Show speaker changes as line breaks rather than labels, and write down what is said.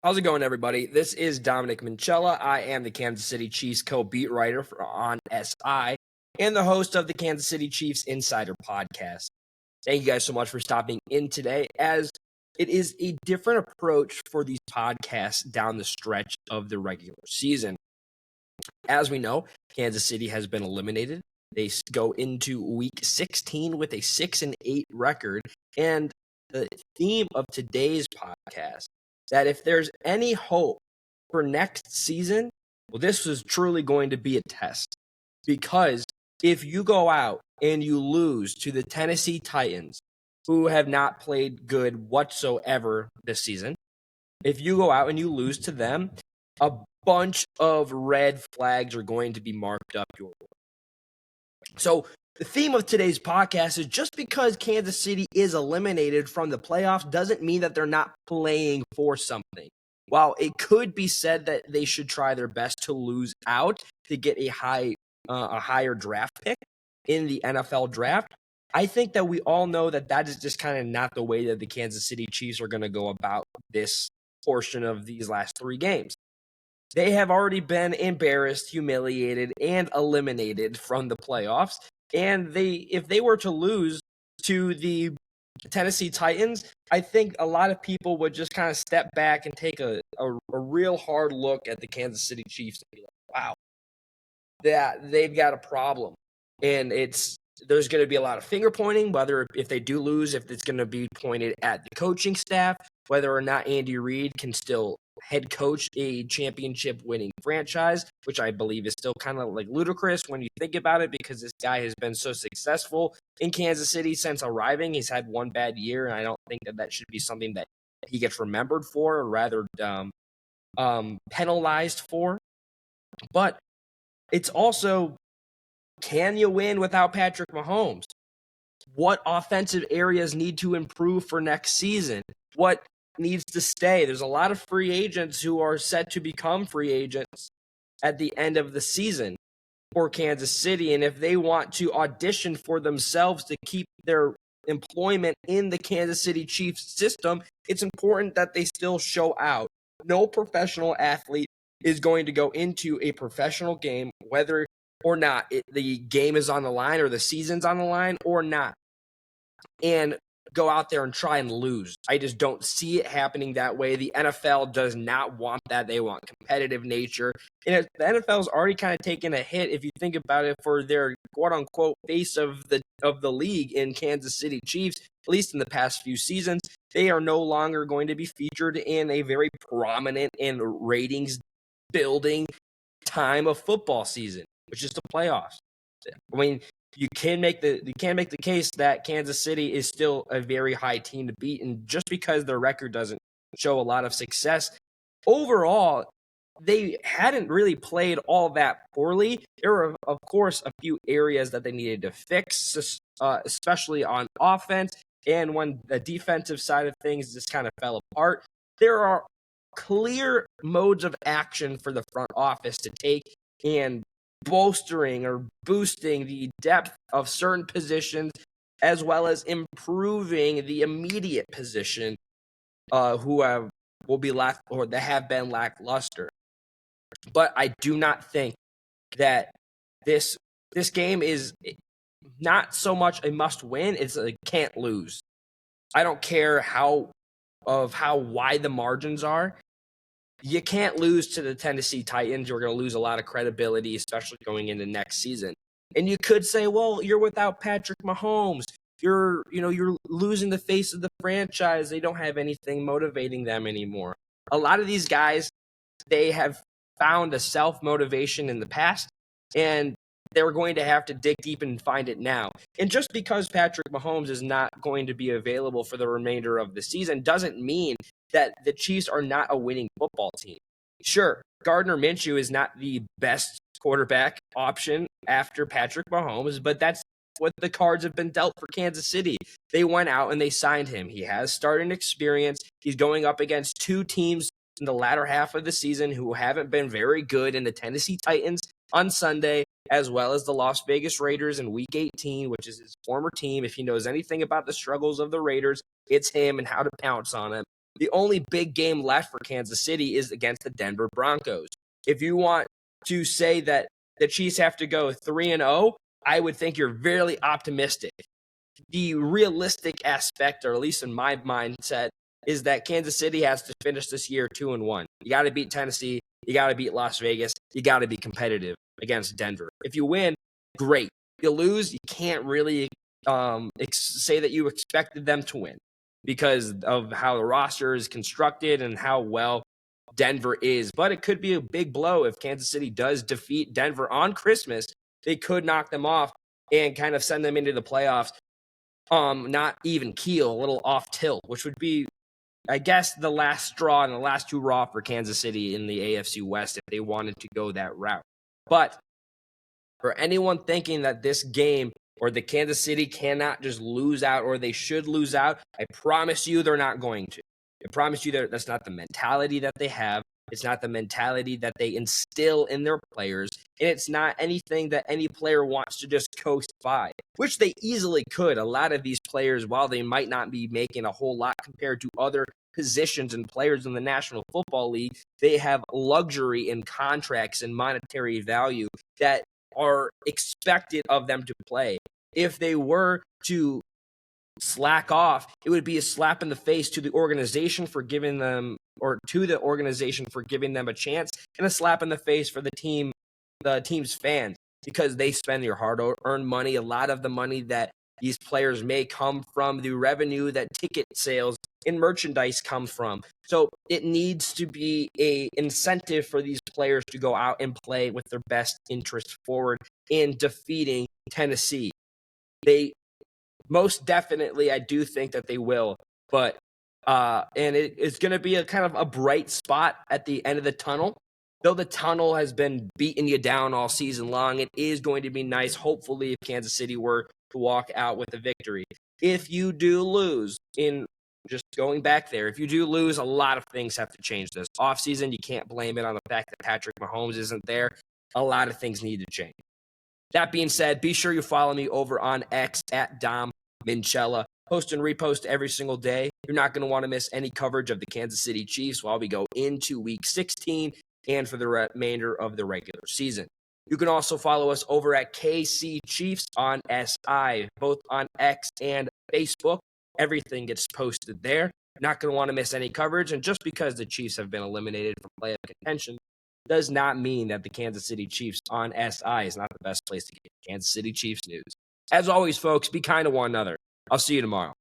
How's it going, everybody? This is Dominic Minchella. I am the Kansas City Chiefs co-beat writer on SI and the host of the Kansas City Chiefs Insider Podcast. Thank you guys so much for stopping in today, as it is a different approach for these podcasts down the stretch of the regular season. As we know, Kansas City has been eliminated. They go into Week 16 with a 6-8 record, and the theme of today's podcast that if there's any hope for next season, well, this is truly going to be a test. Because if you go out and you lose to the Tennessee Titans, who have not played good whatsoever this season, if you go out and you lose to them, a bunch of red flags are going to be marked up your way. So the theme of today's podcast is just because Kansas City is eliminated from the playoffs doesn't mean that they're not playing for something. While it could be said that they should try their best to lose out to get a higher draft pick in the NFL draft, I think that we all know that that is just kind of not the way that the Kansas City Chiefs are going to go about this portion of these last three games. They have already been embarrassed, humiliated, and eliminated from the playoffs. And if they were to lose to the Tennessee Titans, I think a lot of people would just kind of step back and take a real hard look at the Kansas City Chiefs and be like, wow, that they've got a problem. And there's going to be a lot of finger pointing, whether if they do lose, if it's going to be pointed at the coaching staff, whether or not Andy Reid can still head coach a championship winning franchise, which I believe is still kind of like ludicrous when you think about it, because this guy has been so successful in Kansas City since arriving. He's had one bad year, and I don't think that should be something that he gets remembered for, or rather penalized for. But it's also, can you win without Patrick Mahomes? What offensive areas need to improve for next season? What needs to stay? There's a lot of free agents who are set to become free agents at the end of the season for Kansas City. And if they want to audition for themselves to keep their employment in the Kansas City Chiefs system, it's important that they still show out. No professional athlete is going to go into a professional game, whether or not the game is on the line or the season's on the line or not, and go out there and try and lose. I just don't see it happening that way. The NFL does not want that. They want competitive nature. And the NFL's already kind of taken a hit, if you think about it, for their quote-unquote face of the league in Kansas City Chiefs, at least in the past few seasons. They are no longer going to be featured in a very prominent and ratings-building time of football season, which is the playoffs. I mean, you can make the case that Kansas City is still a very high team to beat, and just because their record doesn't show a lot of success overall, they hadn't really played all that poorly. There were, of course, a few areas that they needed to fix, especially on offense, and when the defensive side of things just kind of fell apart. There are clear modes of action for the front office to take and bolstering or boosting the depth of certain positions, as well as improving the immediate position that have been lackluster. But I do not think that this game is not so much a must win, it's a can't lose. I don't care how wide the margins are. You can't lose to the Tennessee Titans. You're going to lose a lot of credibility, especially going into next season. And you could say, well, you're without Patrick Mahomes. You're losing the face of the franchise. They don't have anything motivating them anymore. A lot of these guys, they have found a self-motivation in the past, and they're going to have to dig deep and find it now. And just because Patrick Mahomes is not going to be available for the remainder of the season doesn't mean that the Chiefs are not a winning football team. Sure, Gardner Minshew is not the best quarterback option after Patrick Mahomes, but that's what the cards have been dealt for Kansas City. They went out and they signed him. He has starting experience. He's going up against two teams in the latter half of the season who haven't been very good, in the Tennessee Titans on Sunday, as well as the Las Vegas Raiders in Week 18, which is his former team. If he knows anything about the struggles of the Raiders, it's him and how to pounce on him. The only big game left for Kansas City is against the Denver Broncos. If you want to say that the Chiefs have to go 3-0, I would think you're very optimistic. The realistic aspect, or at least in my mindset, is that Kansas City has to finish this year 2-1. You got to beat Tennessee. You got to beat Las Vegas. You got to be competitive against Denver. If you win, great. If you lose, you can't really say that you expected them to win because of how the roster is constructed and how well Denver is. But it could be a big blow if Kansas City does defeat Denver on Christmas. They could knock them off and kind of send them into the playoffs. Not even keel, a little off tilt, which would be, I guess, the last straw and the last hurrah for Kansas City in the AFC West if they wanted to go that route. But for anyone thinking that this game or the Kansas City cannot just lose out or they should lose out, I promise you they're not going to. I promise you that's not the mentality that they have. It's not the mentality that they instill in their players. And it's not anything that any player wants to just coast by, which they easily could. A lot of these players, while they might not be making a whole lot compared to other positions and players in the National Football League, they have luxury in contracts and monetary value that are expected of them to play. If they were to slack off, it would be a slap in the face to the organization for giving them, or to the organization for giving them a chance, and a slap in the face for the team's fans, because they spend their hard-earned money. A lot of the money that these players may come from the revenue that ticket sales and merchandise come from. So it needs to be an incentive for these players to go out and play with their best interest forward in defeating Tennessee. They most definitely, I do think that they will, but and it's going to be a kind of a bright spot at the end of the tunnel. Though the tunnel has been beating you down all season long, it is going to be nice, hopefully, if Kansas City were to walk out with a victory. If you do lose, in just going back there, if you do lose, a lot of things have to change this offseason. You can't blame it on the fact that Patrick Mahomes isn't there. A lot of things need to change. That being said, be sure you follow me over on X at Dom Minchella. Post and repost every single day. You're not going to want to miss any coverage of the Kansas City Chiefs while we go into Week 16 and for the remainder of the regular season. You can also follow us over at KC Chiefs on SI, both on X and Facebook. Everything gets posted there. Not going to want to miss any coverage. And just because the Chiefs have been eliminated from playoff contention does not mean that the Kansas City Chiefs on SI is not the best place to get Kansas City Chiefs news. As always, folks, be kind to one another. I'll see you tomorrow.